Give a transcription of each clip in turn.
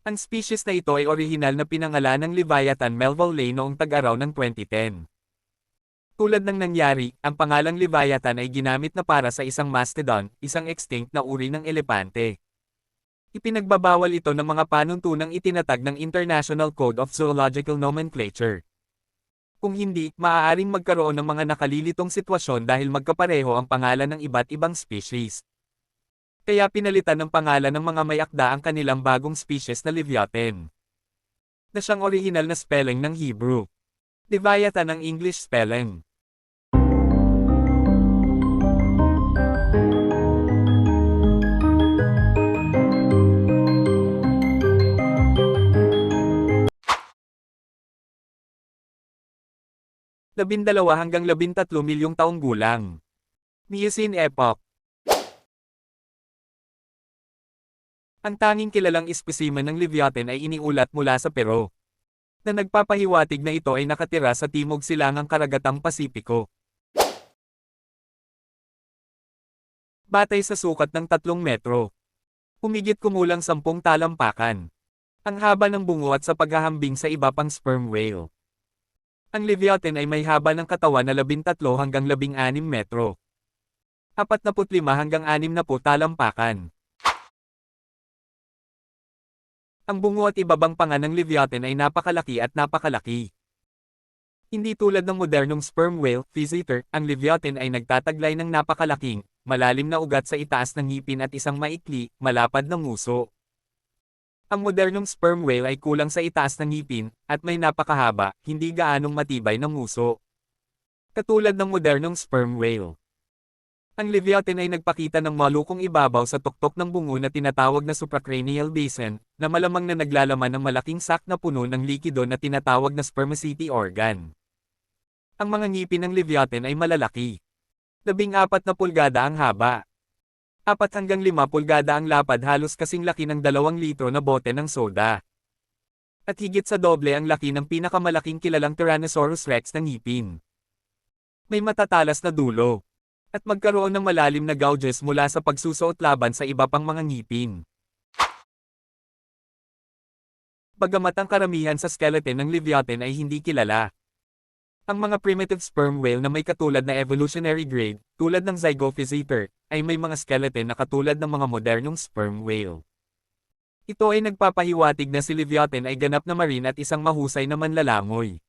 Ang species na ito ay orihinal na pinangalan ng Leviathan Melville Lane noong tag-araw ng 2010. Tulad ng nangyari, ang pangalang Leviathan ay ginamit na para sa isang mastodon, isang extinct na uri ng elepante. Ipinagbabawal ito ng mga panuntunang itinatag ng International Code of Zoological Nomenclature. Kung hindi, maaaring magkaroon ng mga nakalilitong sitwasyon dahil magkapareho ang pangalan ng iba't ibang species. Kaya pinalitan ng pangalan ng mga may akda ang kanilang bagong species na Leviathan, na siyang orihinal na spelling ng Hebrew. Leviathan ang English spelling. Labindalawa hanggang 13 milyong taong gulang. Miocene Epoch. Ang tanging kilalang espesimen ng Leviathan ay iniulat mula sa Peru, na nagpapahiwatig na ito ay nakatira sa timog silangang karagatang Pasipiko. Batay sa sukat ng 3 metro. Humigit kumulang 10 talampakan. Ang haba ng bungo at sa paghahambing sa iba pang sperm whale. Ang Leviathan ay may haba ng katawan na 13 hanggang 16 metro. 45 hanggang 60 talampakan. Ang bungo at ibabang panga ng Leviathan ay napakalaki at napakalaki. Hindi tulad ng modernong sperm whale, fish eater, ang Leviathan ay nagtataglay ng napakalaking, malalim na ugat sa itaas ng ngipin at isang maikli, malapad na nguso. Ang modernong sperm whale ay kulang sa itaas ng ngipin, at may napakahaba, hindi gaanong matibay na nguso. Katulad ng modernong sperm whale. Ang Leviathan ay nagpakita ng malukong ibabaw sa tuktok ng bungo na tinatawag na supracranial basin, na malamang na naglalaman ng malaking sac na puno ng likido na tinatawag na spermaceti organ. Ang mga ngipin ng Leviathan ay malalaki. 14 na pulgada ang haba. 4 hanggang 5 pulgada ang lapad, halos kasing laki ng 2 litro na bote ng soda. At higit sa doble ang laki ng pinakamalaking kilalang Tyrannosaurus rex na ngipin. May matatalas na dulo. At magkaroon ng malalim na gouges mula sa pagsusuot laban sa iba pang mga ngipin. Bagamat ang karamihan sa skeleton ng Leviathan ay hindi kilala. Ang mga primitive sperm whale na may katulad na evolutionary grade, tulad ng Zygophis eater, ay may mga skeleton na katulad ng mga modernong sperm whale. Ito ay nagpapahiwatig na si Leviathan ay ganap na marine at isang mahusay na manlalangoy.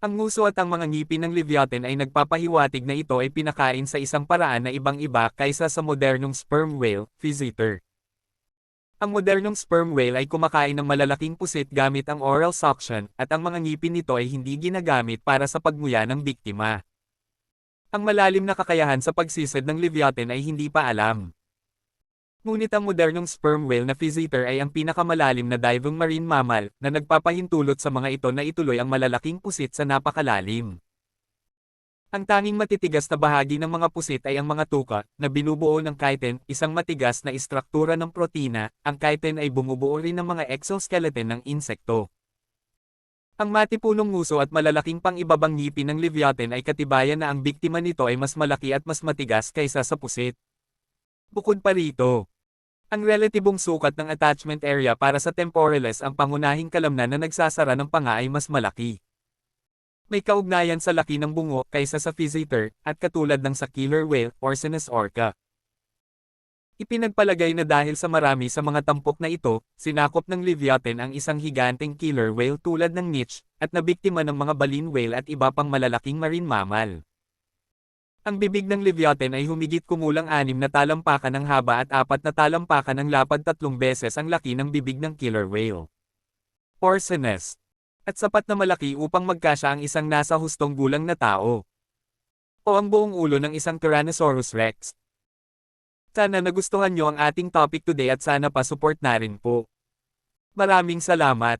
Ang nguso at ang mga ngipin ng Leviathan ay nagpapahiwatig na ito ay pinakain sa isang paraan na ibang-iba kaysa sa modernong sperm whale, fish eater. Ang modernong sperm whale ay kumakain ng malalaking pusit gamit ang oral suction, at ang mga ngipin nito ay hindi ginagamit para sa pagmuya ng biktima. Ang malalim na kakayahan sa pagsisid ng Leviathan ay hindi pa alam. Ngunit ang modernong sperm whale na fish eater ay ang pinakamalalim na diving marine mammal, na nagpapahintulot sa mga ito na ituloy ang malalaking pusit sa napakalalim. Ang tanging matitigas na bahagi ng mga pusit ay ang mga tuka, na binubuo ng chitin, isang matigas na istruktura ng protina. Ang chitin ay bumubuo rin ng mga exoskeleton ng insekto. Ang matipunong nguso at malalaking pang-ibabang ngipin ng Leviathan ay katibayan na ang biktima nito ay mas malaki at mas matigas kaysa sa pusit. Bukod pa rito, ang relatibong sukat ng attachment area para sa temporalis, ang pangunahing kalamnan na nagsasara ng panga, ay mas malaki. May kaugnayan sa laki ng bungo kaysa sa fish eater, at katulad ng sa killer whale, Orcinus orca. Ipinagpalagay na dahil sa marami sa mga tampok na ito, sinakop ng Leviathan ang isang higanteng killer whale tulad ng niche, at nabiktima ng mga baleen whale at iba pang malalaking marine mammal. Ang bibig ng Leviathan ay humigit kumulang 6 na talampakan ang haba at 4 na talampakan ang lapad, 3 beses ang laki ng bibig ng killer whale, Orcinus. At sapat na malaki upang magkasya ang isang nasa hustong gulang na tao, o ang buong ulo ng isang Tyrannosaurus rex. Sana nagustuhan nyo ang ating topic today at sana pa support na rin po. Maraming salamat.